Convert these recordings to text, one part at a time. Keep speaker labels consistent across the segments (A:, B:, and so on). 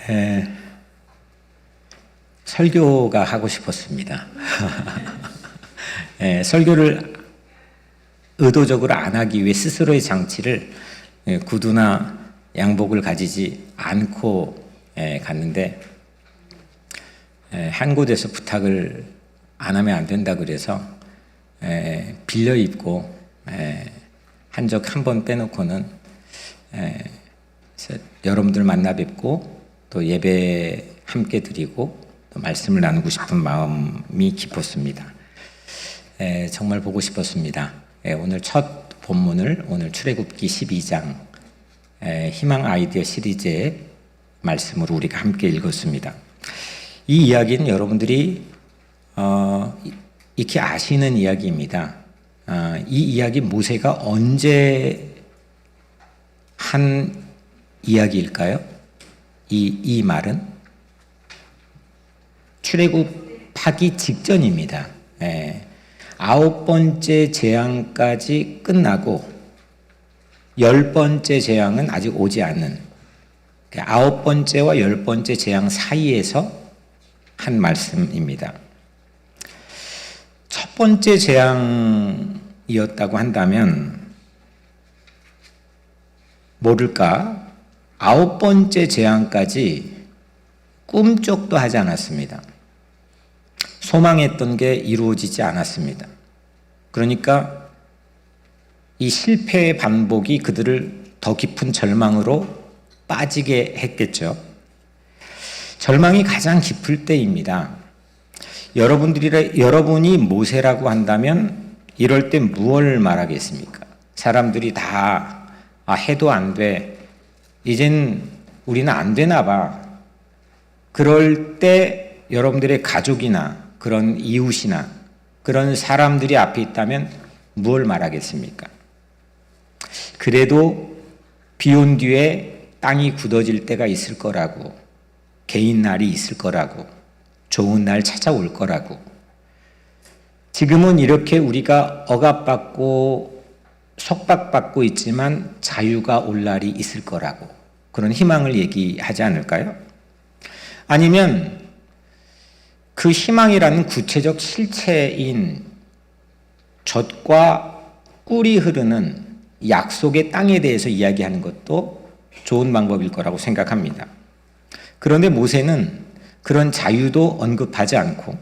A: 에, 설교가 하고 싶었습니다. 설교를 의도적으로 안 하기 위해 스스로의 장치를 구두나 양복을 가지지 않고 갔는데 한 곳에서 부탁을 안 하면 안 된다 그래서 빌려 입고 한 적 한 번 빼놓고는 여러분들 만나 뵙고 또 예배 함께 드리고 또 말씀을 나누고 싶은 마음이 깊었습니다. 정말 보고 싶었습니다. 오늘 첫 본문을 오늘 출애굽기 12장 희망 아이디어 시리즈의 말씀으로 우리가 함께 읽었습니다. 이 이야기는 여러분들이 익히 아시는 이야기입니다. 이 이야기 모세가 언제 한 이야기일까요? 이 말은 출애굽하기 직전입니다. 9번째 재앙까지 끝나고 10번째 재앙은 아직 오지 않는 9번째와 10번째 재앙 사이에서 한 말씀입니다. 첫 번째 재앙이었다고 한다면 모를까 9번째 재앙까지 꿈쩍도 하지 않았습니다. 소망했던 게 이루어지지 않았습니다. 그러니까 이 실패의 반복이 그들을 더 깊은 절망으로 빠지게 했겠죠. 절망이 가장 깊을 때입니다. 여러분이 모세라고 한다면 이럴 때 무엇을 말하겠습니까? 사람들이 다 해도 안 돼. 이젠 우리는 안 되나 봐. 그럴 때 여러분들의 가족이나 그런 이웃이나 그런 사람들이 앞에 있다면 무엇을 말하겠습니까? 그래도 비 온 뒤에 땅이 굳어질 때가 있을 거라고, 개인 날이 있을 거라고, 좋은 날 찾아올 거라고. 지금은 이렇게 우리가 억압받고 속박받고 있지만 자유가 올 날이 있을 거라고, 그런 희망을 얘기하지 않을까요? 아니면 그 희망이라는 구체적 실체인 젖과 꿀이 흐르는 약속의 땅에 대해서 이야기하는 것도 좋은 방법일 거라고 생각합니다. 그런데 모세는 그런 자유도 언급하지 않고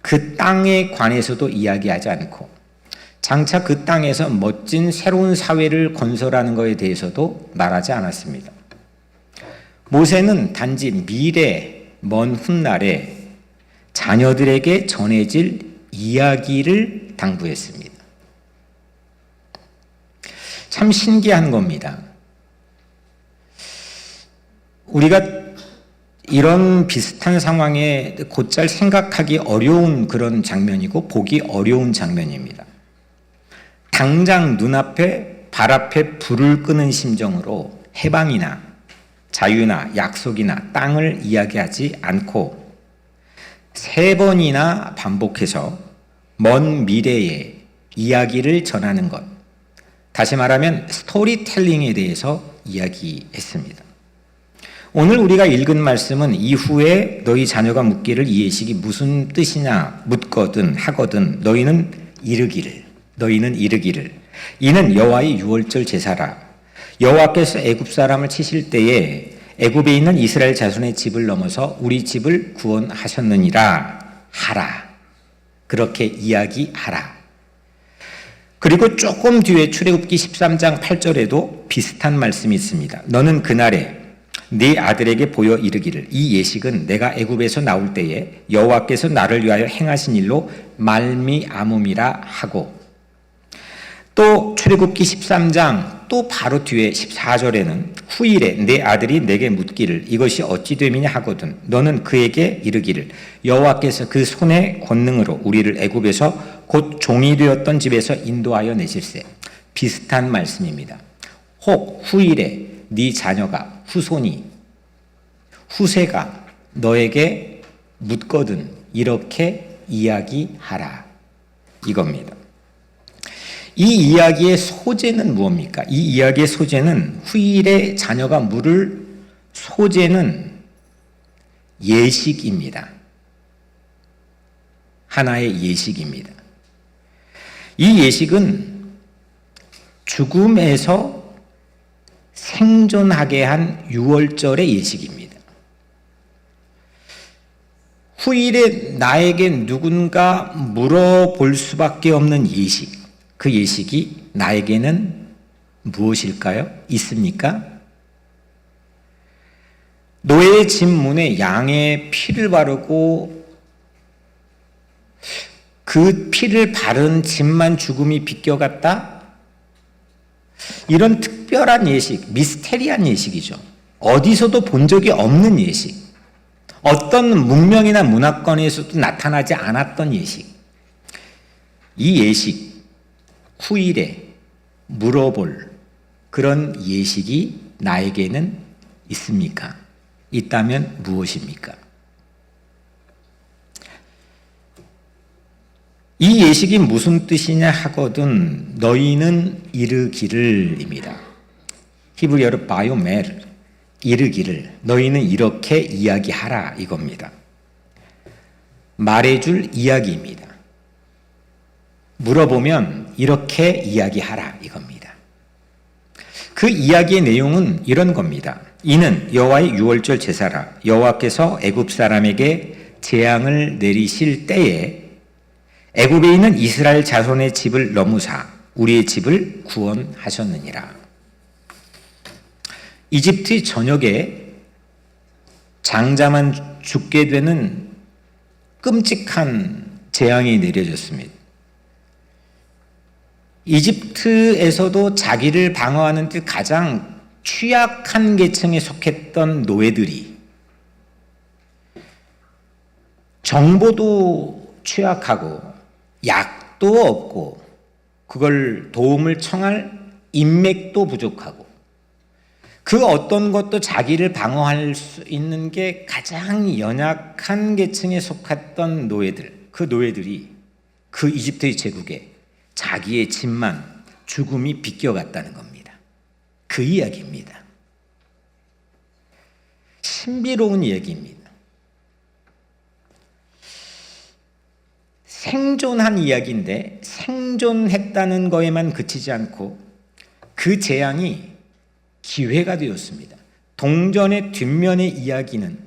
A: 그 땅에 관해서도 이야기하지 않고 장차 그 땅에서 멋진 새로운 사회를 건설하는 것에 대해서도 말하지 않았습니다. 모세는 단지 미래, 먼 훗날에 자녀들에게 전해질 이야기를 당부했습니다. 참 신기한 겁니다. 우리가 이런 비슷한 상황에 곧잘 생각하기 어려운 그런 장면이고 보기 어려운 장면입니다. 당장 눈앞에 발 앞에 불을 끄는 심정으로 해방이나 자유나 약속이나 땅을 이야기하지 않고 3번이나 반복해서 먼 미래의 이야기를 전하는 것, 다시 말하면 스토리텔링에 대해서 이야기했습니다. 오늘 우리가 읽은 말씀은 이후에 너희 자녀가 묻기를 이 예식이 무슨 뜻이냐 묻거든 하거든 너희는 이르기를 이는 여호와의 유월절 제사라. 여호와께서 애굽 사람을 치실 때에 애굽에 있는 이스라엘 자손의 집을 넘어서 우리 집을 구원하셨느니라 하라. 그렇게 이야기하라. 그리고 조금 뒤에 출애굽기 13장 8절에도 비슷한 말씀이 있습니다. 너는 그날에 네 아들에게 보여 이르기를 이 예식은 내가 애굽에서 나올 때에 여호와께서 나를 위하여 행하신 일로 말미암음이라 하고, 또 출애굽기 13장 또 바로 뒤에 14절에는 후일에 내 아들이 내게 묻기를 이것이 어찌 됨이냐 하거든 너는 그에게 이르기를 여호와께서 그 손의 권능으로 우리를 애굽에서 곧 종이 되었던 집에서 인도하여 내실세. 비슷한 말씀입니다. 혹 후일에 네 자녀가 후세가 너에게 묻거든 이렇게 이야기하라 이겁니다. 이 이야기의 소재는 무엇입니까? 이 이야기의 소재는 후일에 자녀가 물을 소재는 예식입니다. 하나의 예식입니다. 이 예식은 죽음에서 생존하게 한 유월절의 예식입니다. 후일에 나에게 누군가 물어볼 수밖에 없는 예식, 그 예식이 나에게는 무엇일까요? 있습니까? 노예의 집 문에 양의 피를 바르고 그 피를 바른 집만 죽음이 비껴갔다? 이런 특별한 예식, 미스테리한 예식이죠. 어디서도 본 적이 없는 예식. 어떤 문명이나 문화권에서도 나타나지 않았던 예식. 이 예식, 후일에 물어볼 그런 예식이 나에게는 있습니까? 있다면 무엇입니까? 이 예식이 무슨 뜻이냐 하거든 너희는 이르기를입니다. 히브리어로 바요멜, 이르기를, 너희는 이렇게 이야기하라 이겁니다. 말해줄 이야기입니다. 물어보면 이렇게 이야기하라 이겁니다. 그 이야기의 내용은 이런 겁니다. 이는 여호와의 유월절 제사라. 여호와께서 애굽 사람에게 재앙을 내리실 때에 애굽에 있는 이스라엘 자손의 집을 넘으사 우리의 집을 구원하셨느니라. 이집트 전역에 장자만 죽게 되는 끔찍한 재앙이 내려졌습니다. 이집트에서도 자기를 방어하는 데 가장 취약한 계층에 속했던 노예들이 정보도 취약하고 약도 없고 그걸 도움을 청할 인맥도 부족하고 그 어떤 것도 자기를 방어할 수 있는 게 가장 연약한 계층에 속했던 노예들, 그 노예들이 그 이집트의 제국에 자기의 집만 죽음이 비껴갔다는 겁니다. 그 이야기입니다. 신비로운 얘기입니다. 생존한 이야기인데 생존했다는 거에만 그치지 않고 그 재앙이 기회가 되었습니다. 동전의 뒷면의 이야기는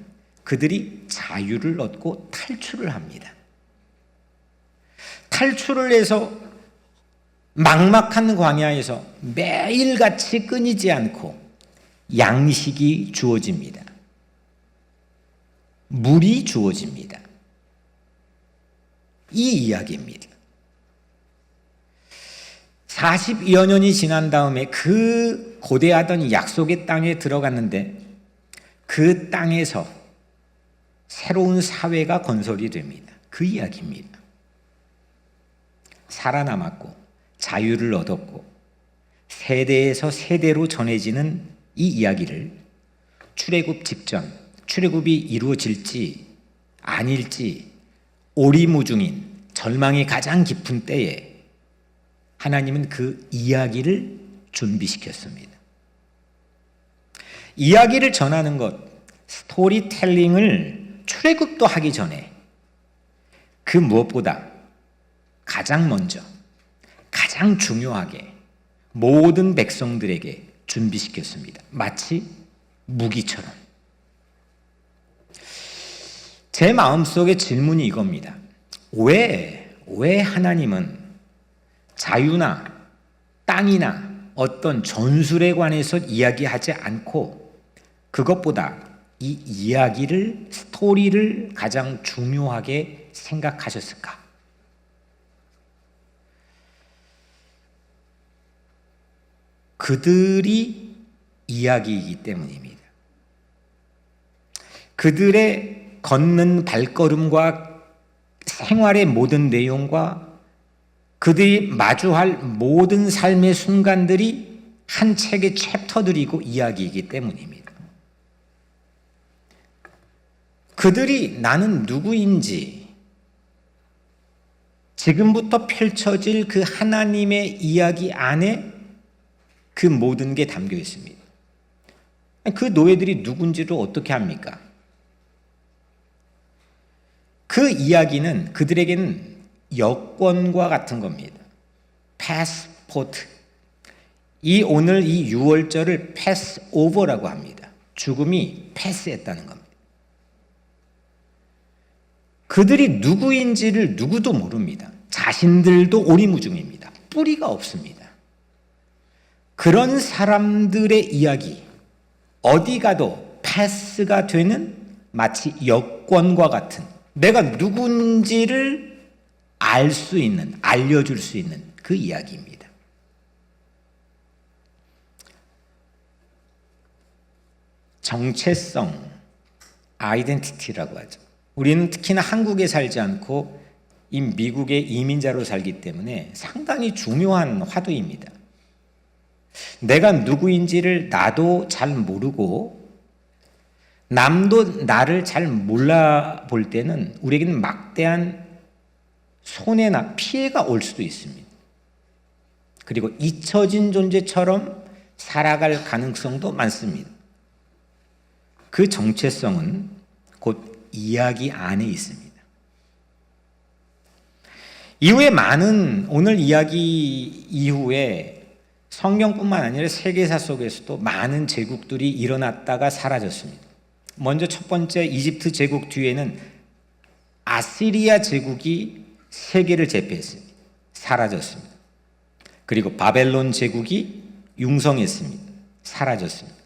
A: 그들이 자유를 얻고 탈출을 합니다. 탈출을 해서 막막한 광야에서 매일같이 끊이지 않고 양식이 주어집니다. 물이 주어집니다. 이 이야기입니다. 40여 년이 지난 다음에 그 고대하던 약속의 땅에 들어갔는데 그 땅에서 새로운 사회가 건설이 됩니다. 그 이야기입니다. 살아남았고 자유를 얻었고 세대에서 세대로 전해지는 이 이야기를 출애굽 직전, 출애굽이 이루어질지 아닐지 오리무중인 절망이 가장 깊은 때에 하나님은 그 이야기를 준비시켰습니다. 이야기를 전하는 것, 스토리텔링을 출애굽도 하기 전에 그 무엇보다 가장 먼저, 가장 중요하게 모든 백성들에게 준비시켰습니다. 마치 무기처럼. 제 마음속에 질문이 이겁니다. 왜 하나님은 자유나 땅이나 어떤 전술에 관해서 이야기하지 않고 그것보다 이 이야기를, 스토리를 가장 중요하게 생각하셨을까? 그들이 이야기이기 때문입니다. 그들의 걷는 발걸음과 생활의 모든 내용과 그들이 마주할 모든 삶의 순간들이 한 책의 챕터들이고 이야기이기 때문입니다. 그들이 나는 누구인지 지금부터 펼쳐질 그 하나님의 이야기 안에 그 모든 게 담겨 있습니다. 그 노예들이 누군지를 어떻게 합니까? 그 이야기는 그들에게는 여권과 같은 겁니다. 패스포트. 오늘 이 6월절을 패스오버라고 합니다. 죽음이 패스했다는 겁니다. 그들이 누구인지를 누구도 모릅니다. 자신들도 오리무중입니다. 뿌리가 없습니다. 그런 사람들의 이야기, 어디 가도 패스가 되는 마치 여권과 같은, 내가 누군지를 알 수 있는, 알려줄 수 있는 그 이야기입니다. 정체성, 아이덴티티라고 하죠. 우리는 특히나 한국에 살지 않고 이 미국의 이민자로 살기 때문에 상당히 중요한 화두입니다. 내가 누구인지를 나도 잘 모르고 남도 나를 잘 몰라볼 때는 우리에게는 막대한 손해나 피해가 올 수도 있습니다. 그리고 잊혀진 존재처럼 살아갈 가능성도 많습니다. 그 정체성은 곧 이야기 안에 있습니다. 이후에 많은, 오늘 이야기 이후에 성경뿐만 아니라 세계사 속에서도 많은 제국들이 일어났다가 사라졌습니다. 먼저 첫 번째 이집트 제국 뒤에는 아시리아 제국이 세계를 제패했습니다. 사라졌습니다. 그리고 바벨론 제국이 융성했습니다. 사라졌습니다.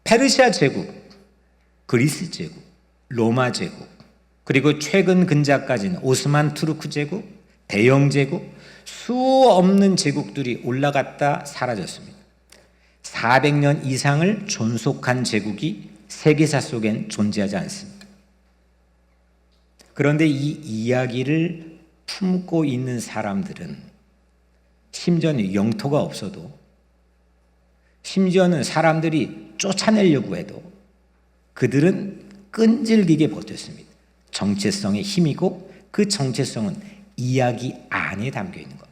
A: 페르시아 제국, 그리스 제국, 로마 제국, 그리고 최근 근자까지는 오스만 투르크 제국, 대영 제국, 수 없는 제국들이 올라갔다 사라졌습니다. 400년 이상을 존속한 제국이 세계사 속엔 존재하지 않습니다. 그런데 이 이야기를 품고 있는 사람들은 심지어는 영토가 없어도, 심지어는 사람들이 쫓아내려고 해도 그들은 끈질기게 버텼습니다. 정체성의 힘이고 그 정체성은 이야기 안에 담겨 있는 겁니다.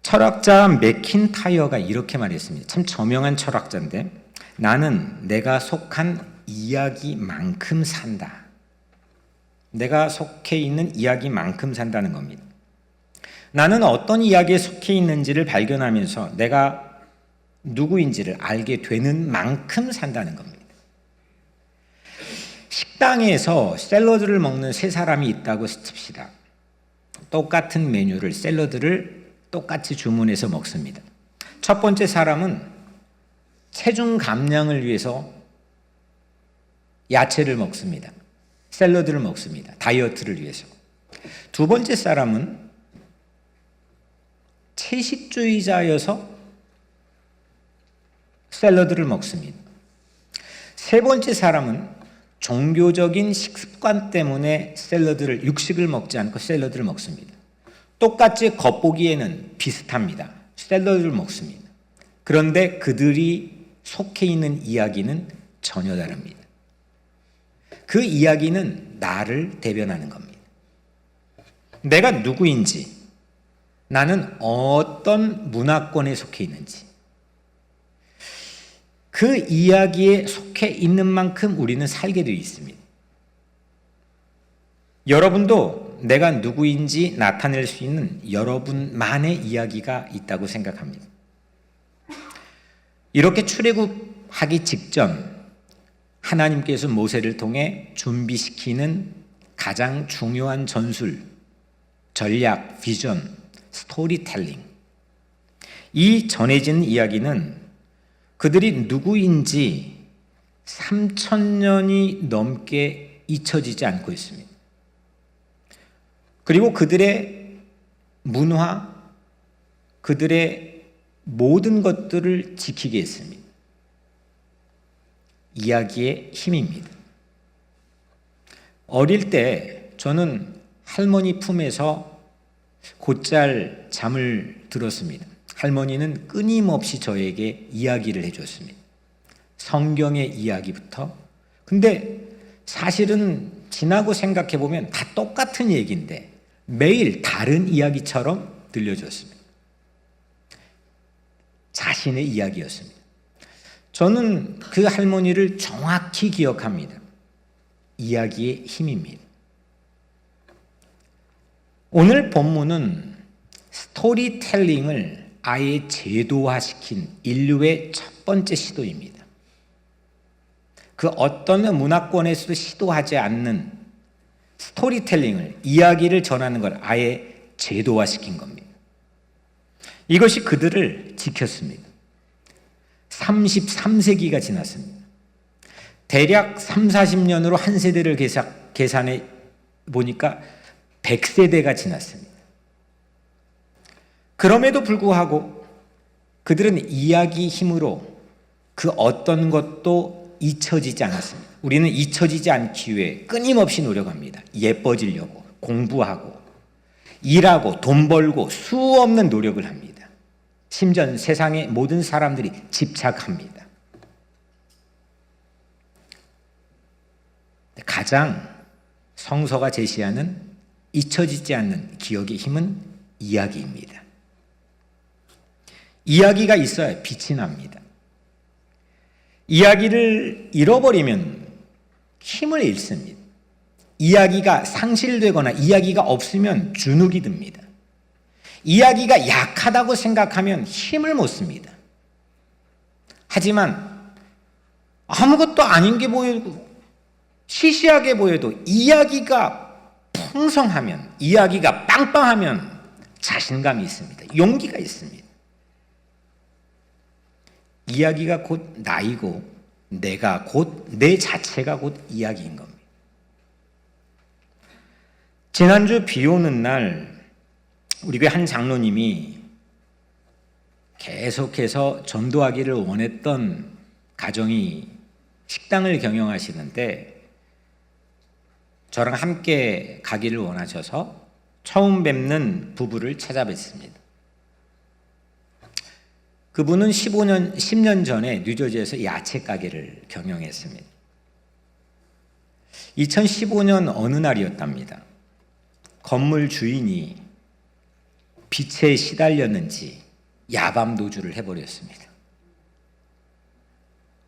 A: 철학자 맥킨타이어가 이렇게 말했습니다. 참 저명한 철학자인데, 나는 내가 속한 이야기만큼 산다. 내가 속해 있는 이야기만큼 산다는 겁니다. 나는 어떤 이야기에 속해 있는지를 발견하면서 내가 누구인지를 알게 되는 만큼 산다는 겁니다. 식당에서 샐러드를 먹는 세 사람이 있다고 칩시다. 똑같은 메뉴를, 샐러드를 똑같이 주문해서 먹습니다. 첫 번째 사람은 체중 감량을 위해서 야채를 먹습니다. 샐러드를 먹습니다. 다이어트를 위해서. 두 번째 사람은 채식주의자여서 샐러드를 먹습니다. 세 번째 사람은 종교적인 식습관 때문에 육식을 먹지 않고 샐러드를 먹습니다. 똑같이 겉보기에는 비슷합니다. 샐러드를 먹습니다. 그런데 그들이 속해 있는 이야기는 전혀 다릅니다. 그 이야기는 나를 대변하는 겁니다. 내가 누구인지, 나는 어떤 문화권에 속해 있는지, 그 이야기에 속해 있는 만큼 우리는 살게 되어 있습니다. 여러분도 내가 누구인지 나타낼 수 있는 여러분만의 이야기가 있다고 생각합니다. 이렇게 출애굽하기 직전 하나님께서 모세를 통해 준비시키는 가장 중요한 전술, 전략, 비전, 스토리텔링. 이 전해진 이야기는 그들이 누구인지 3,000년이 넘게 잊혀지지 않고 있습니다. 그리고 그들의 문화, 그들의 모든 것들을 지키게 했습니다. 이야기의 힘입니다. 어릴 때 저는 할머니 품에서 곧잘 잠을 들었습니다. 할머니는 끊임없이 저에게 이야기를 해줬습니다. 성경의 이야기부터. 근데 사실은 지나고 생각해 보면 다 똑같은 얘기인데 매일 다른 이야기처럼 들려줬습니다. 자신의 이야기였습니다. 저는 그 할머니를 정확히 기억합니다. 이야기의 힘입니다. 오늘 본문은 스토리텔링을 아예 제도화시킨 인류의 첫 번째 시도입니다. 그 어떤 문화권에서도 시도하지 않는 스토리텔링을, 이야기를 전하는 걸 아예 제도화시킨 겁니다. 이것이 그들을 지켰습니다. 33세기가 지났습니다. 대략 3, 40년으로 한 세대를 계산해 보니까 100세대가 지났습니다. 그럼에도 불구하고 그들은 이야기 힘으로 그 어떤 것도 잊혀지지 않았습니다. 우리는 잊혀지지 않기 위해 끊임없이 노력합니다. 예뻐지려고, 공부하고, 일하고, 돈 벌고 수없는 노력을 합니다. 심지어 세상의 모든 사람들이 집착합니다. 가장 성서가 제시하는 잊혀지지 않는 기억의 힘은 이야기입니다. 이야기가 있어야 빛이 납니다. 이야기를 잃어버리면 힘을 잃습니다. 이야기가 상실되거나 이야기가 없으면 주눅이 듭니다. 이야기가 약하다고 생각하면 힘을 못 씁니다. 하지만 아무것도 아닌 게 보여도, 시시하게 보여도 이야기가 풍성하면, 이야기가 빵빵하면 자신감이 있습니다. 용기가 있습니다. 이야기가 곧 나이고 내가 곧 내 자체가 곧 이야기인 겁니다. 지난주 비 오는 날 우리 교회 한 장로님이 계속해서 전도하기를 원했던 가정이 식당을 경영하시는데 저랑 함께 가기를 원하셔서 처음 뵙는 부부를 찾아뵀습니다. 그분은 10년 전에 뉴저지에서 야채 가게를 경영했습니다. 2015년 어느 날이었답니다. 건물 주인이 빛에 시달렸는지 야밤 도주를 해버렸습니다.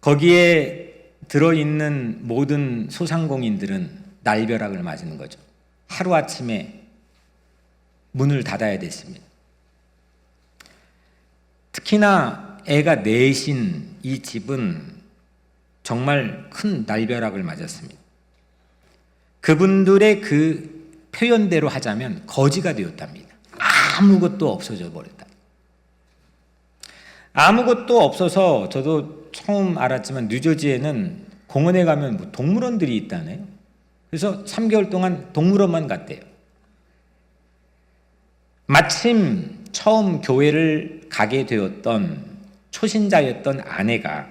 A: 거기에 들어있는 모든 소상공인들은 날벼락을 맞는 거죠. 하루아침에 문을 닫아야 됐습니다. 특히나 애가 넷인 이 집은 정말 큰 날벼락을 맞았습니다. 그분들의 그 표현대로 하자면 거지가 되었답니다. 아무것도 없어져 버렸다. 아무것도 없어서 저도 처음 알았지만 뉴저지에는 공원에 가면 뭐 동물원들이 있다네요. 그래서 3개월 동안 동물원만 갔대요. 마침 처음 교회를 가게 되었던 초신자였던 아내가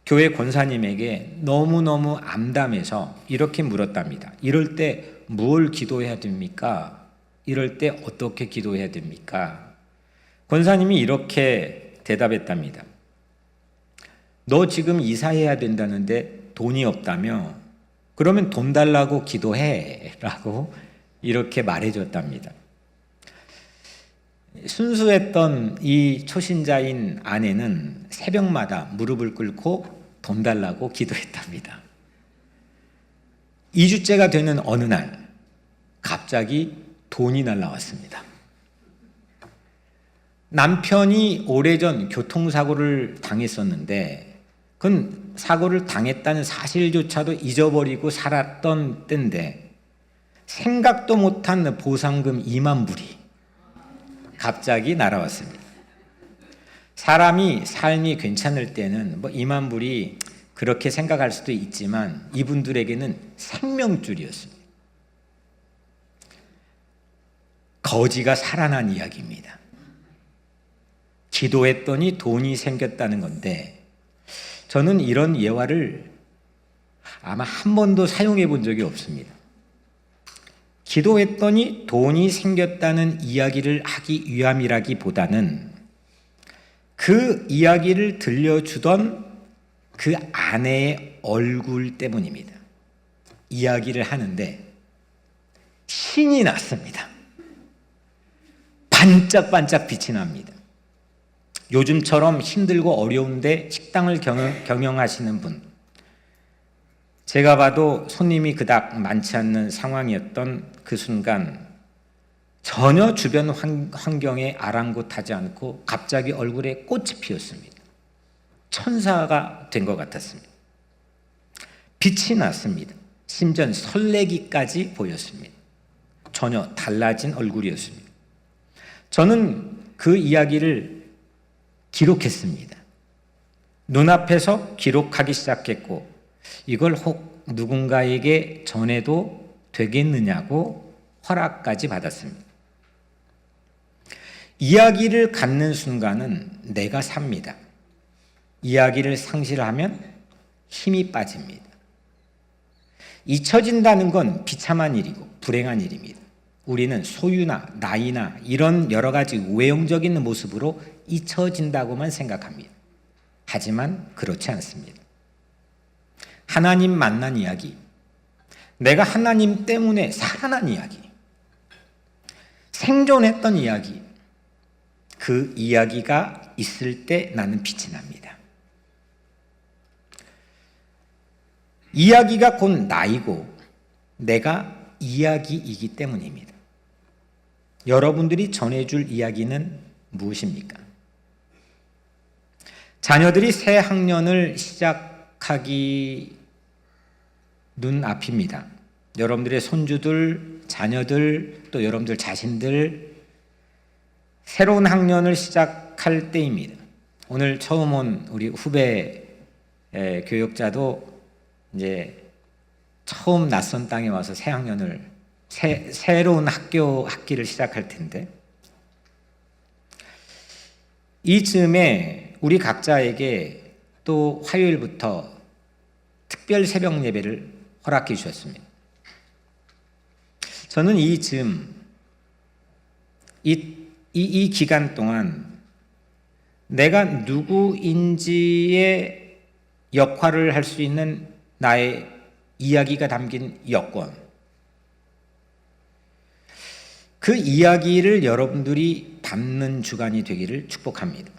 A: 교회 권사님에게 너무너무 암담해서 이렇게 물었답니다. 이럴 때 뭘 기도해야 됩니까? 이럴 때 어떻게 기도해야 됩니까? 권사님이 이렇게 대답했답니다. 너 지금 이사해야 된다는데 돈이 없다며? 그러면 돈 달라고 기도해 라고 이렇게 말해줬답니다. 순수했던 이 초신자인 아내는 새벽마다 무릎을 꿇고 돈 달라고 기도했답니다. 2주째가 되는 어느 날 갑자기 돈이 날라왔습니다. 남편이 오래전 교통사고를 당했었는데 그건 사고를 당했다는 사실조차도 잊어버리고 살았던 때인데 생각도 못한 보상금 2만 불이 갑자기 날아왔습니다. 사람이 삶이 괜찮을 때는 뭐 2만 불이 그렇게 생각할 수도 있지만 이분들에게는 생명줄이었습니다. 거지가 살아난 이야기입니다. 기도했더니 돈이 생겼다는 건데 저는 이런 예화를 아마 한 번도 사용해 본 적이 없습니다. 기도했더니 돈이 생겼다는 이야기를 하기 위함이라기보다는 그 이야기를 들려주던 그 아내의 얼굴 때문입니다. 이야기를 하는데 신이 났습니다. 반짝반짝 빛이 납니다. 요즘처럼 힘들고 어려운데 식당을 경영하시는 분, 제가 봐도 손님이 그닥 많지 않는 상황이었던 그 순간 전혀 주변 환경에 아랑곳하지 않고 갑자기 얼굴에 꽃이 피었습니다. 천사가 된 것 같았습니다. 빛이 났습니다. 심지어 설레기까지 보였습니다. 전혀 달라진 얼굴이었습니다. 저는 그 이야기를 기록했습니다. 눈앞에서 기록하기 시작했고 이걸 혹 누군가에게 전해도 되겠느냐고 허락까지 받았습니다. 이야기를 갖는 순간은 내가 삽니다. 이야기를 상실하면 힘이 빠집니다. 잊혀진다는 건 비참한 일이고 불행한 일입니다. 우리는 소유나 나이나 이런 여러 가지 외형적인 모습으로 잊혀진다고만 생각합니다. 하지만 그렇지 않습니다. 하나님 만난 이야기, 내가 하나님 때문에 살아난 이야기, 생존했던 이야기, 그 이야기가 있을 때 나는 빛이 납니다. 이야기가 곧 나이고 내가 이야기이기 때문입니다. 여러분들이 전해줄 이야기는 무엇입니까? 자녀들이 새 학년을 시작하기 눈앞입니다. 여러분들의 손주들, 자녀들, 또 여러분들 자신들 새로운 학년을 시작할 때입니다. 오늘 처음 온 우리 후배 교역자도 이제 처음 낯선 땅에 와서 새 학년을 새로운 학기를 시작할 텐데 이 즈음에 우리 각자에게 또 화요일부터 특별 새벽 예배를 허락해 주셨습니다. 저는 이 즈음 이 기간 동안 내가 누구인지의 역할을 할 수 있는 나의 이야기가 담긴 여권, 그 이야기를 여러분들이 담는 주간이 되기를 축복합니다.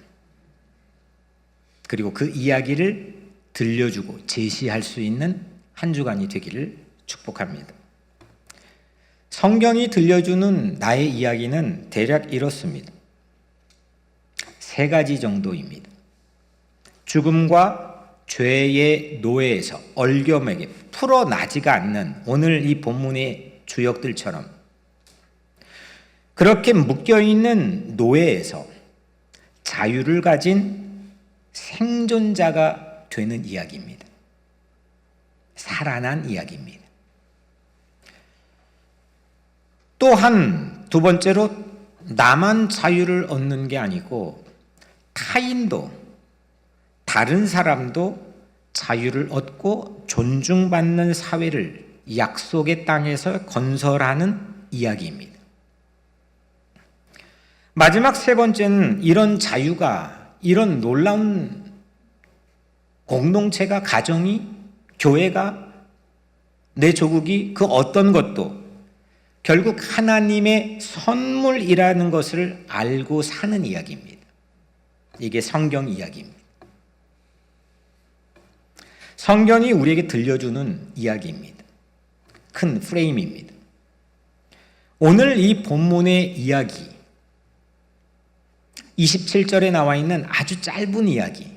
A: 그리고 그 이야기를 들려주고 제시할 수 있는 한 주간이 되기를 축복합니다. 성경이 들려주는 나의 이야기는 대략 이렇습니다. 3가지 정도입니다. 죽음과 죄의 노예에서 얼겨매게 풀어나지가 않는 오늘 이 본문의 주역들처럼 그렇게 묶여있는 노예에서 자유를 가진 생존자가 되는 이야기입니다. 살아난 이야기입니다. 또한 두 번째로 나만 자유를 얻는 게 아니고 타인도 다른 사람도 자유를 얻고 존중받는 사회를 약속의 땅에서 건설하는 이야기입니다. 마지막 3번째는 이런 자유가, 이런 놀라운 공동체가, 가정이, 교회가, 내 조국이 그 어떤 것도 결국 하나님의 선물이라는 것을 알고 사는 이야기입니다. 이게 성경 이야기입니다. 성경이 우리에게 들려주는 이야기입니다. 큰 프레임입니다. 오늘 이 본문의 이야기, 27절에 나와 있는 아주 짧은 이야기,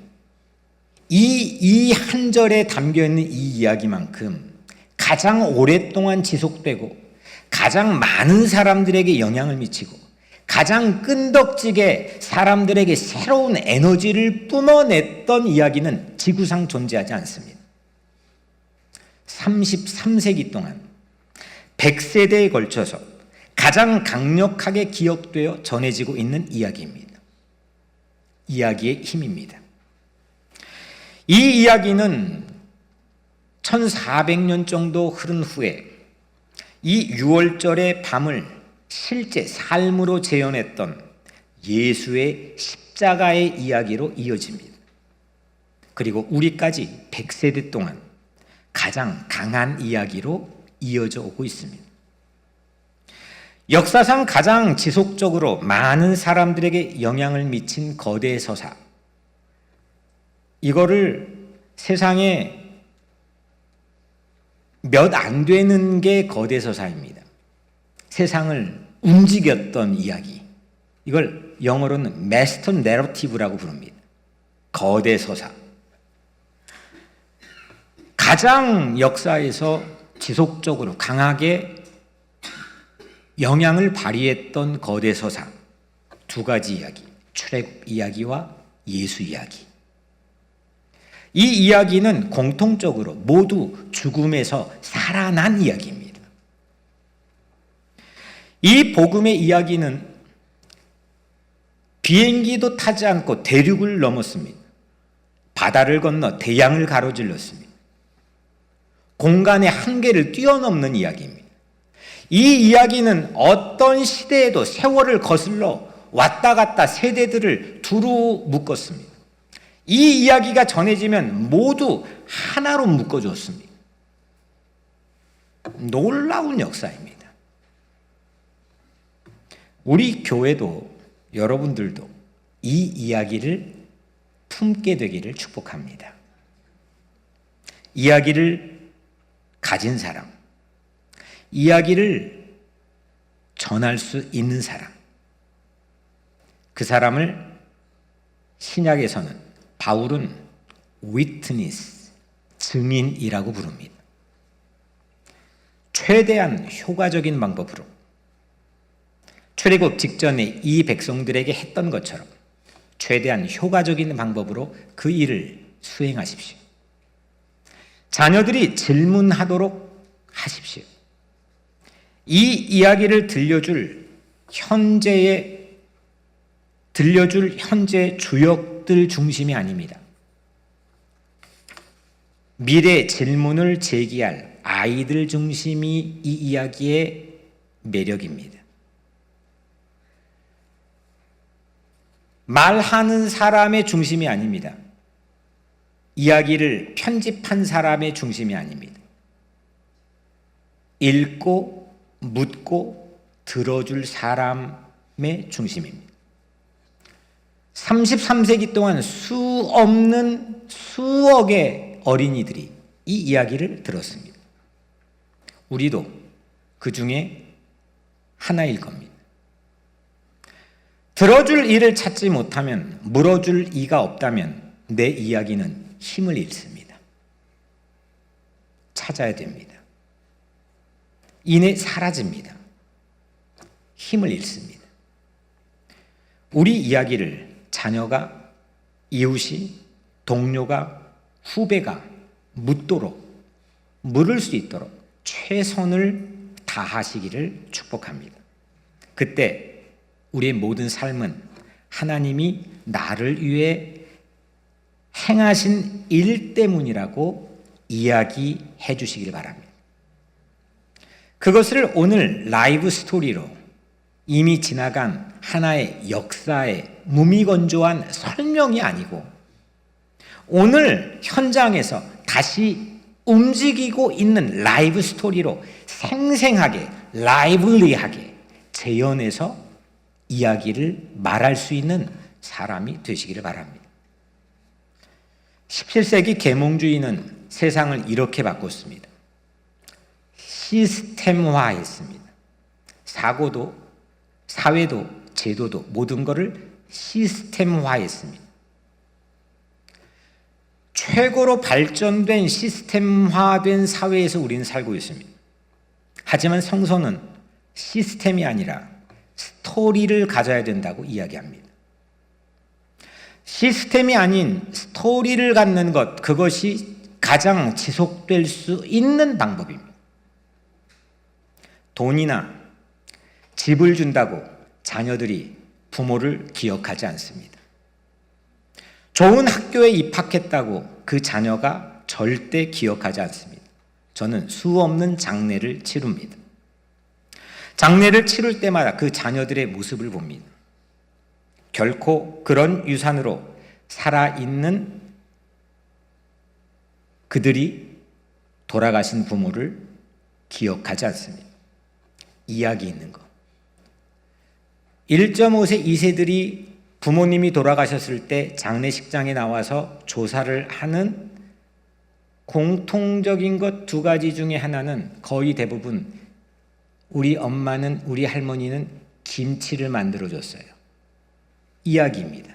A: 이 한 절에 담겨있는 이 이야기만큼 가장 오랫동안 지속되고 가장 많은 사람들에게 영향을 미치고 가장 끈덕지게 사람들에게 새로운 에너지를 뿜어냈던 이야기는 지구상 존재하지 않습니다. 33세기 동안 100세대에 걸쳐서 가장 강력하게 기억되어 전해지고 있는 이야기입니다. 이야기의 힘입니다. 이 이야기는 1400년 정도 흐른 후에 이 6월절의 밤을 실제 삶으로 재현했던 예수의 십자가의 이야기로 이어집니다. 그리고 우리까지 100세대 동안 가장 강한 이야기로 이어져 오고 있습니다. 역사상 가장 지속적으로 많은 사람들에게 영향을 미친 거대 서사, 이거를 세상에 몇 안 되는 게 거대 서사입니다. 세상을 움직였던 이야기. 이걸 영어로는 마스터 내러티브라고 부릅니다. 거대 서사. 가장 역사에서 지속적으로 강하게 영향을 발휘했던 거대 서사. 두 가지 이야기. 출애굽 이야기와 예수 이야기. 이 이야기는 공통적으로 모두 죽음에서 살아난 이야기입니다. 이 복음의 이야기는 비행기도 타지 않고 대륙을 넘었습니다. 바다를 건너 대양을 가로질렀습니다. 공간의 한계를 뛰어넘는 이야기입니다. 이 이야기는 어떤 시대에도 세월을 거슬러 왔다 갔다 세대들을 두루 묶었습니다. 이 이야기가 전해지면 모두 하나로 묶어줬습니다. 놀라운 역사입니다. 우리 교회도 여러분들도 이 이야기를 품게 되기를 축복합니다. 이야기를 가진 사람, 이야기를 전할 수 있는 사람, 그 사람을 신약에서는 바울은 witness, 증인이라고 부릅니다. 최대한 효과적인 방법으로 출애굽 직전에 이 백성들에게 했던 것처럼 최대한 효과적인 방법으로 그 일을 수행하십시오. 자녀들이 질문하도록 하십시오. 이 이야기를 들려줄 현재 주역들 중심이 아닙니다. 미래 질문을 제기할 아이들 중심이 이 이야기의 매력입니다. 말하는 사람의 중심이 아닙니다. 이야기를 편집한 사람의 중심이 아닙니다. 읽고 묻고 들어줄 사람의 중심입니다. 33세기 동안 수억의 어린이들이 이 이야기를 들었습니다. 우리도 그 중에 하나일 겁니다. 들어줄 이를 찾지 못하면, 물어줄 이가 없다면 내 이야기는 힘을 잃습니다. 찾아야 됩니다. 이내 사라집니다. 힘을 잃습니다. 우리 이야기를 자녀가, 이웃이, 동료가, 후배가 물을 수 있도록 최선을 다하시기를 축복합니다. 그때 우리의 모든 삶은 하나님이 나를 위해 행하신 일 때문이라고 이야기해 주시길 바랍니다. 그것을 오늘 라이브 스토리로 이미 지나간 하나의 역사의 무미건조한 설명이 아니고 오늘 현장에서 다시 움직이고 있는 라이브 스토리로 생생하게, 라이블리하게 재현해서 이야기를 말할 수 있는 사람이 되시기를 바랍니다. 17세기 계몽주의는 세상을 이렇게 바꿨습니다. 시스템화했습니다. 사고도, 사회도, 제도도 모든 것을 시스템화했습니다. 최고로 발전된 시스템화된 사회에서 우리는 살고 있습니다. 하지만 성서는 시스템이 아니라 스토리를 가져야 된다고 이야기합니다. 시스템이 아닌 스토리를 갖는 것, 그것이 가장 지속될 수 있는 방법입니다. 돈이나 집을 준다고 자녀들이 부모를 기억하지 않습니다. 좋은 학교에 입학했다고 그 자녀가 절대 기억하지 않습니다. 저는 수없는 장례를 치릅니다. 장례를 치를 때마다 그 자녀들의 모습을 봅니다. 결코 그런 유산으로 살아있는 그들이 돌아가신 부모를 기억하지 않습니다. 이야기 있는 것. 1.5세 2세들이 부모님이 돌아가셨을 때 장례식장에 나와서 조사를 하는 공통적인 것 두 가지 중에 하나는 거의 대부분 우리 엄마는, 우리 할머니는 김치를 만들어줬어요. 이야기입니다.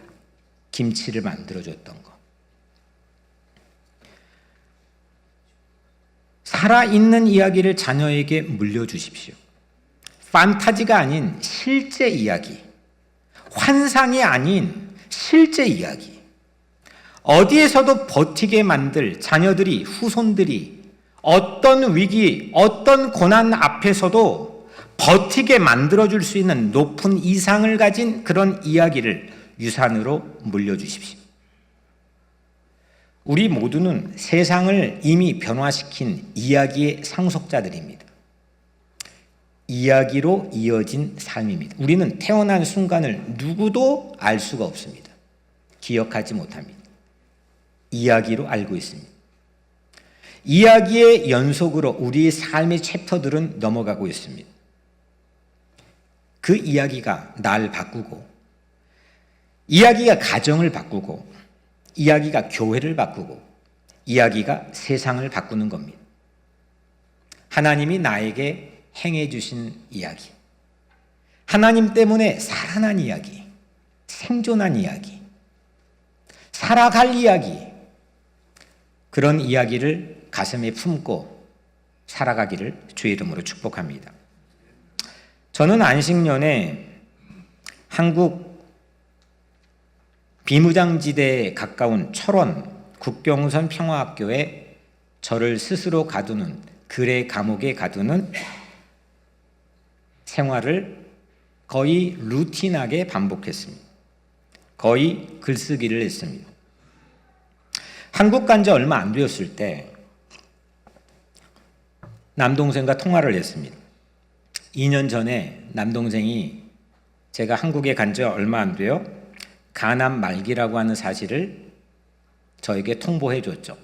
A: 김치를 만들어줬던 거. 살아있는 이야기를 자녀에게 물려주십시오. 판타지가 아닌 실제 이야기, 환상이 아닌 실제 이야기. 어디에서도 버티게 만들 자녀들이, 후손들이 어떤 위기, 어떤 고난 앞에서도 버티게 만들어줄 수 있는 높은 이상을 가진 그런 이야기를 유산으로 물려주십시오. 우리 모두는 세상을 이미 변화시킨 이야기의 상속자들입니다. 이야기로 이어진 삶입니다. 우리는 태어난 순간을 누구도 알 수가 없습니다. 기억하지 못합니다. 이야기로 알고 있습니다. 이야기의 연속으로 우리의 삶의 챕터들은 넘어가고 있습니다. 그 이야기가 날 바꾸고, 이야기가 가정을 바꾸고, 이야기가 교회를 바꾸고, 이야기가 세상을 바꾸는 겁니다. 하나님이 나에게 행해 주신 이야기, 하나님 때문에 살아난 이야기, 생존한 이야기, 살아갈 이야기, 그런 이야기를 가슴에 품고 살아가기를 주의 이름으로 축복합니다. 저는 안식년에 한국 비무장지대에 가까운 철원 국경선 평화학교에 저를 스스로 가두는, 글의 감옥에 가두는 생활을 거의 루틴하게 반복했습니다. 거의 글쓰기를 했습니다. 한국 간 지 얼마 안 되었을 때 남동생과 통화를 했습니다. 2년 전에 남동생이 제가 한국에 간 지 얼마 안 돼요. 간암 말기라고 하는 사실을 저에게 통보해 줬죠.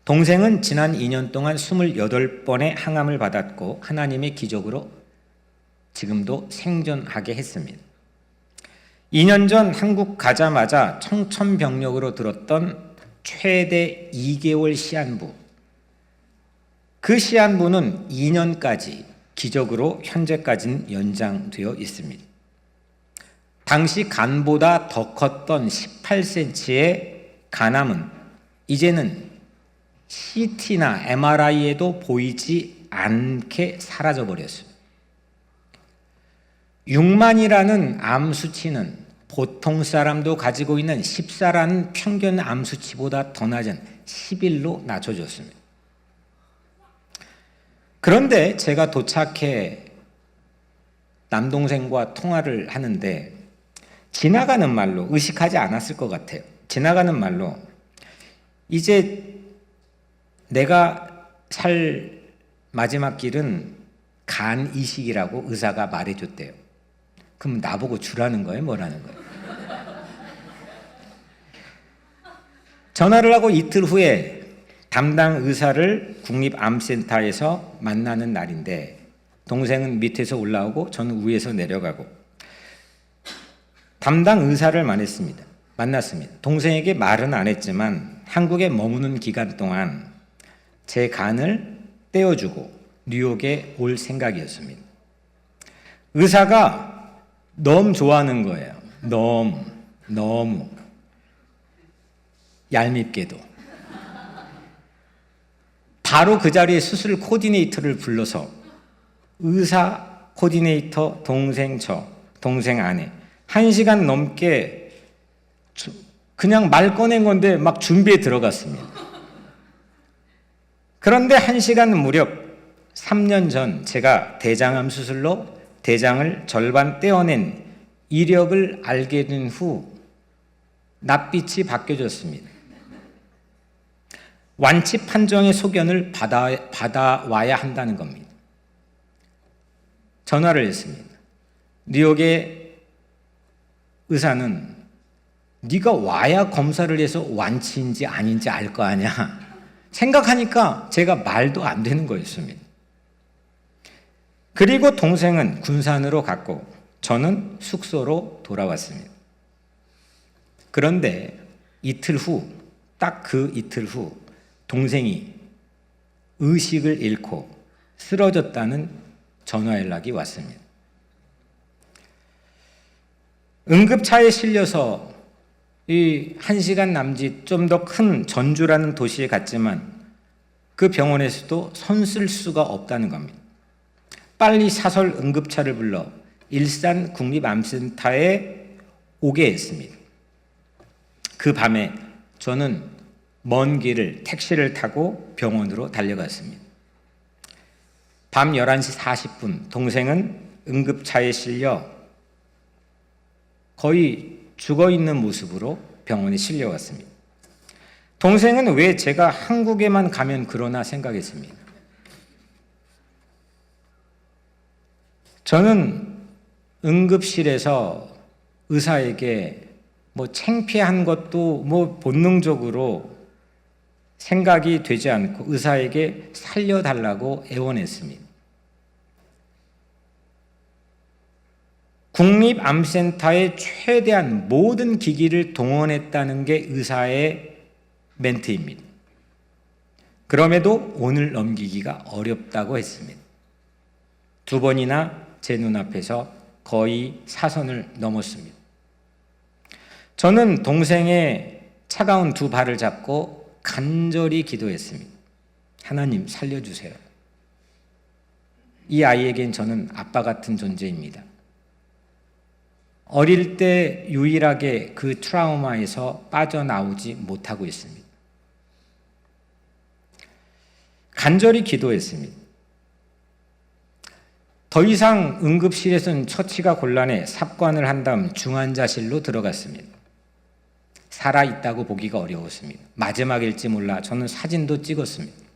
A: 동생은 지난 2년 동안 28번의 항암을 받았고 하나님의 기적으로 지금도 생존하게 했습니다. 2년 전 한국 가자마자 청천벽력으로 들었던 최대 2개월 시한부, 그 시한부는 2년까지 기적으로 현재까지는 연장되어 있습니다. 당시 간보다 더 컸던 18cm의 간암은 이제는 CT나 MRI에도 보이지 않게 사라져버렸어요. 6만이라는 암 수치는 보통 사람도 가지고 있는 14라는 평균 암 수치보다 더 낮은 11로 낮춰졌습니다. 그런데 제가 도착해 남동생과 통화를 하는데 지나가는 말로, 의식하지 않았을 것 같아요. 지나가는 말로 이제 내가 살 마지막 길은 간 이식이라고 의사가 말해줬대요. 그럼 나보고 주라는 거예요? 뭐라는 거예요? 전화를 하고 이틀 후에 담당 의사를 국립암센터에서 만나는 날인데 동생은 밑에서 올라오고 저는 위에서 내려가고 담당 의사를 만났습니다. 동생에게 말은 안 했지만 한국에 머무는 기간 동안 제 간을 떼어주고 뉴욕에 올 생각이었습니다. 의사가 너무 좋아하는 거예요. 너무 얄밉게도. 바로 그 자리에 수술 코디네이터를 불러서 의사, 코디네이터, 동생 동생 아내 1시간 넘게 그냥 말 꺼낸 건데 막 준비에 들어갔습니다. 그런데 1시간 무렵 3년 전 제가 대장암 수술로 대장을 절반 떼어낸 이력을 알게 된 후 낯빛이 바뀌어졌습니다. 완치 판정의 소견을 받아와야 한다는 겁니다. 전화를 했습니다. 뉴욕의 의사는 네가 와야 검사를 해서 완치인지 아닌지 알 거 아니야. 생각하니까 제가 말도 안 되는 거였습니다. 그리고 동생은 군산으로 갔고 저는 숙소로 돌아왔습니다. 그런데 이틀 후, 딱 그 이틀 후 동생이 의식을 잃고 쓰러졌다는 전화 연락이 왔습니다. 응급차에 실려서 이 1시간 남짓 좀 더 큰 전주라는 도시에 갔지만 그 병원에서도 손 쓸 수가 없다는 겁니다. 빨리 사설 응급차를 불러 일산 국립암센터에 오게 했습니다. 그 밤에 저는 먼 길을 택시를 타고 병원으로 달려갔습니다. 밤 11시 40분 동생은 응급차에 실려 거의 죽어있는 모습으로 병원에 실려왔습니다. 동생은 왜 제가 한국에만 가면 그러나 생각했습니다. 저는 응급실에서 의사에게 창피한 것도 본능적으로 생각이 되지 않고 의사에게 살려달라고 애원했습니다. 국립암센터의 최대한 모든 기기를 동원했다는 게 의사의 멘트입니다. 그럼에도 오늘 넘기기가 어렵다고 했습니다. 2번이나 제 눈앞에서 거의 사선을 넘었습니다. 저는 동생의 차가운 2 발을 잡고 간절히 기도했습니다. 하나님 살려주세요. 이 아이에겐 저는 아빠 같은 존재입니다. 어릴 때 유일하게 그 트라우마에서 빠져나오지 못하고 있습니다. 간절히 기도했습니다. 더 이상 응급실에서는 처치가 곤란해 삽관을 한 다음 중환자실로 들어갔습니다. 살아있다고 보기가 어려웠습니다. 마지막일지 몰라 저는 사진도 찍었습니다.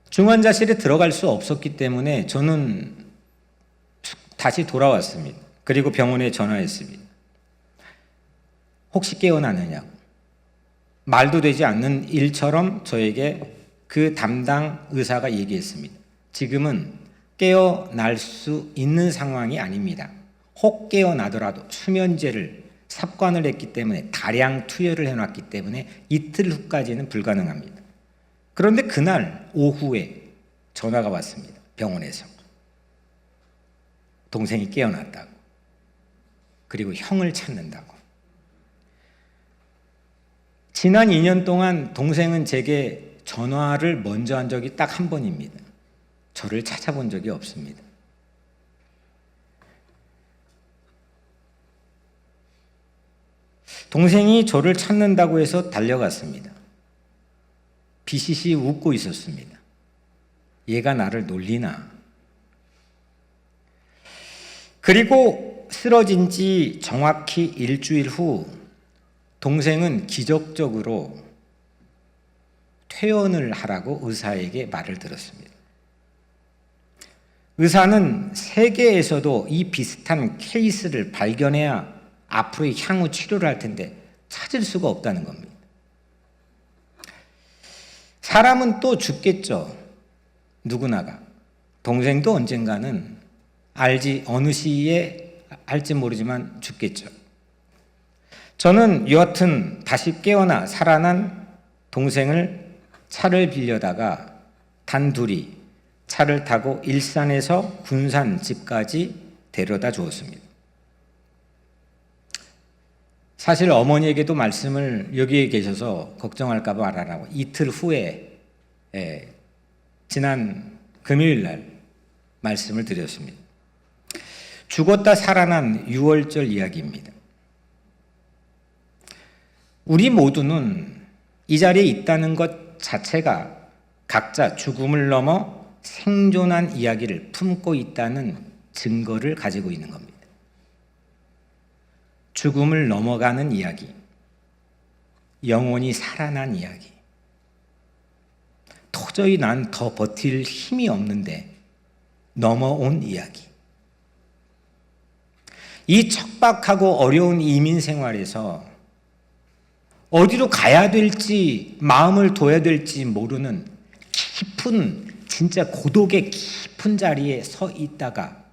A: 중환자실에 들어갈 수 없었기 때문에 저는 다시 돌아왔습니다. 그리고 병원에 전화했습니다. 혹시 깨어나느냐고. 말도 되지 않는 일처럼 저에게 그 담당 의사가 얘기했습니다. 지금은 깨어날 수 있는 상황이 아닙니다. 혹 깨어나더라도 수면제를 삽관을 했기 때문에 다량 투여를 해놨기 때문에 이틀 후까지는 불가능합니다. 그런데 그날 오후에 전화가 왔습니다. 병원에서. 동생이 깨어났다고. 그리고 형을 찾는다고. 지난 2년 동안 동생은 제게 전화를 먼저 한 적이 딱 1번입니다. 저를 찾아본 적이 없습니다. 동생이 저를 찾는다고 해서 달려갔습니다. 비시시 웃고 있었습니다. 얘가 나를 놀리나. 그리고 쓰러진 지 정확히 일주일 후 동생은 기적적으로 퇴원을 하라고 의사에게 말을 들었습니다. 의사는 세계에서도 이 비슷한 케이스를 발견해야 앞으로 향후 치료를 할 텐데 찾을 수가 없다는 겁니다. 사람은 또 죽겠죠. 누구나가. 동생도 언젠가는 어느 시기에 알지 모르지만 죽겠죠. 저는 여하튼 다시 깨어나 살아난 동생을 차를 빌려다가 단둘이 차를 타고 일산에서 군산 집까지 데려다 주었습니다. 사실 어머니에게도 말씀을 여기에 계셔서 걱정할까 봐 말하라고 이틀 후에 지난 금요일 날 말씀을 드렸습니다. 죽었다 살아난 6월절 이야기입니다. 우리 모두는 이 자리에 있다는 것 자체가 각자 죽음을 넘어 생존한 이야기를 품고 있다는 증거를 가지고 있는 겁니다. 죽음을 넘어가는 이야기, 영원히 살아난 이야기. 도저히 난 더 버틸 힘이 없는데 넘어온 이야기. 이 척박하고 어려운 이민 생활에서 어디로 가야 될지 마음을 둬야 될지 모르는 깊은 진짜 고독의 깊은 자리에 서 있다가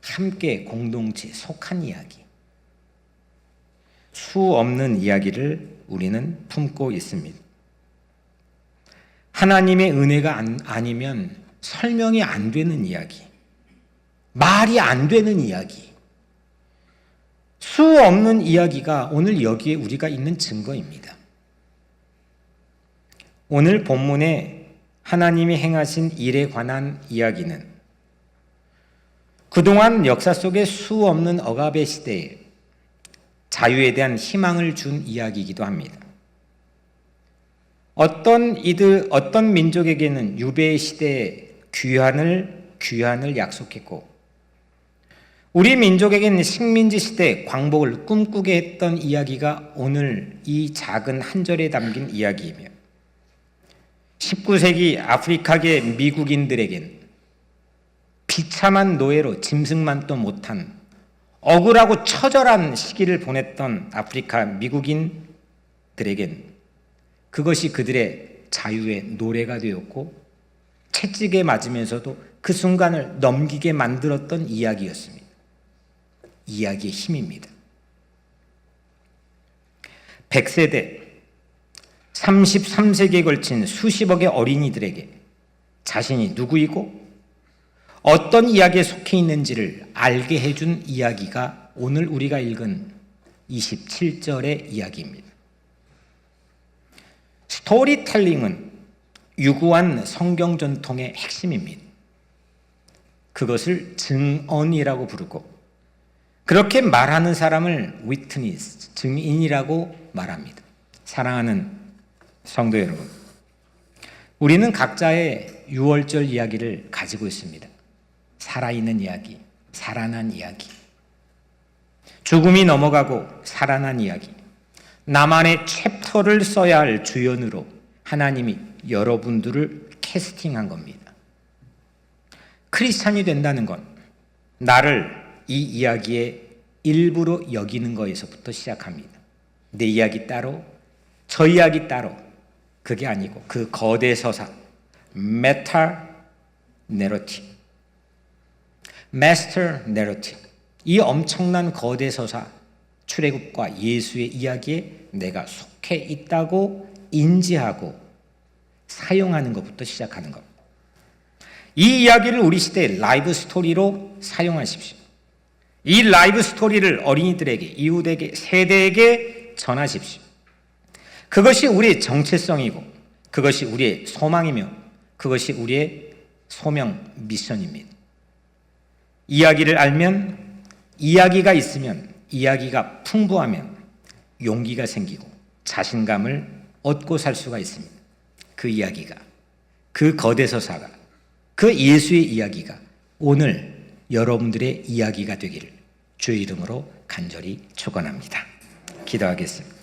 A: 함께 공동체에 속한 이야기. 수 없는 이야기를 우리는 품고 있습니다. 하나님의 은혜가 아니면 설명이 안 되는 이야기, 말이 안 되는 이야기, 수 없는 이야기가 오늘 여기에 우리가 있는 증거입니다. 오늘 본문에 하나님이 행하신 일에 관한 이야기는 그동안 역사 속에 수 없는 억압의 시대에 자유에 대한 희망을 준 이야기이기도 합니다. 어떤 민족에게는 유배 시대에 귀환을 약속했고, 우리 민족에게는 식민지 시대 광복을 꿈꾸게 했던 이야기가 오늘 이 작은 한 절에 담긴 이야기이며, 19세기 아프리카계 미국인들에겐 비참한 노예로 짐승만도 못한 억울하고 처절한 시기를 보냈던 아프리카 미국인들에겐 그것이 그들의 자유의 노래가 되었고, 채찍에 맞으면서도 그 순간을 넘기게 만들었던 이야기였습니다. 이야기의 힘입니다. 100세대 33세기에 걸친 수십억의 어린이들에게 자신이 누구이고 어떤 이야기에 속해 있는지를 알게 해준 이야기가 오늘 우리가 읽은 27절의 이야기입니다. 스토리텔링은 유구한 성경 전통의 핵심입니다. 그것을 증언이라고 부르고, 그렇게 말하는 사람을 위트니스, 증인이라고 말합니다. 사랑하는 성도 여러분, 우리는 각자의 유월절 이야기를 가지고 있습니다. 살아있는 이야기, 살아난 이야기, 죽음이 넘어가고 살아난 이야기, 나만의 챕터를 써야 할 주연으로 하나님이 여러분들을 캐스팅한 겁니다. 크리스찬이 된다는 건 나를 이 이야기의 일부로 여기는 것에서부터 시작합니다. 내 이야기 따로, 저 이야기 따로, 그게 아니고 그 거대 서사, 메타 내러티브, 마스터 내러티브, 이 엄청난 거대 서사, 출애굽과 예수의 이야기에 내가 속해 있다고 인지하고 사용하는 것부터 시작하는 것. 이 이야기를 우리 시대의 라이브 스토리로 사용하십시오. 이 라이브 스토리를 어린이들에게, 이웃에게, 세대에게 전하십시오. 그것이 우리의 정체성이고, 그것이 우리의 소망이며, 그것이 우리의 소명 미션입니다. 이야기를 알면, 이야기가 있으면, 이야기가 풍부하면 용기가 생기고 자신감을 얻고 살 수가 있습니다. 그 이야기가, 그 거대 서사가, 그 예수의 이야기가 오늘 여러분들의 이야기가 되기를 주의 이름으로 간절히 축원합니다. 기도하겠습니다.